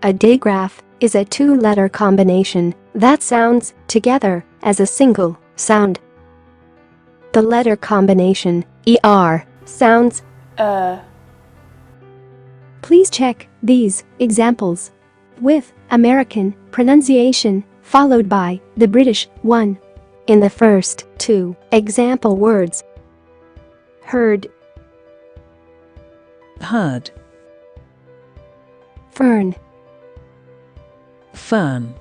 A digraph is a two-letter combination that sounds together as a single sound. The letter combination ER sounds Please check these examples with American pronunciation followed by the British one. In the first two example words, heard, heard, fern, fern,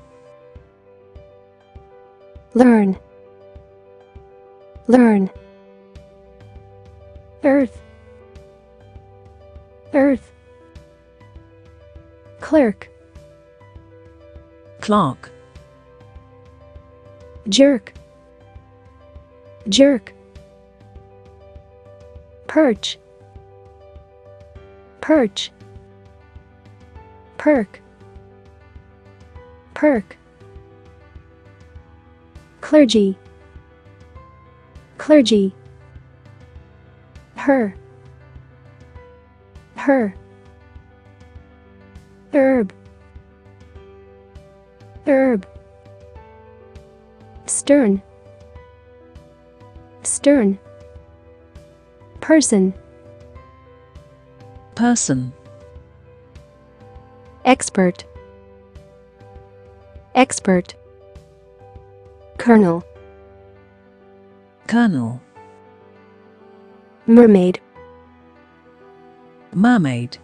learn, learn, earth, earth, clerk, clerk, jerk, jerk, perch, perch, perk, perk, clergy, clergy, her, her, herb, herb, stern, stern, person, person, expert, expert, colonel, colonel, mermaid, mermaid,